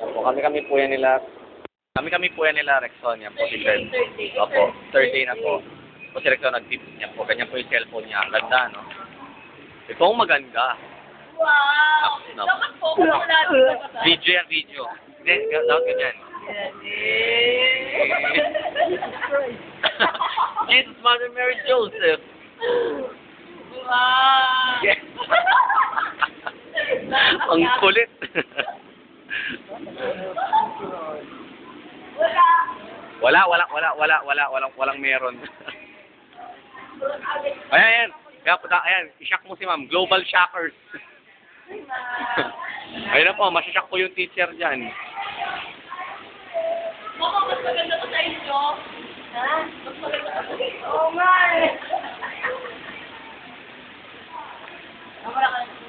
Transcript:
Opo, kami-kami po yan nila. Kami-kami po yan nila, Rexon. Yan po si Kurt. Opo, Thursday na po. Po si Rexon nag-tip niya po. Ganyan po yung cellphone niya. Ang ganda, no? Ito ang maganda. Wow! No. Dapat po ako natin. Video yan, video. Hindi, dapat ka dyan. Jesus, Mother Mary, Joseph. Wow! Yes. Ang kulit. Walang meron. Ayan. Kaya, ayan, i-shock mo si ma'am. Global shockers. Ayun na po, masashock po yung teacher dyan. Mama, mas maganda ko sa inyo. Ha? Mas maganda ko sa inyo. Oo nga eh. Wala ka.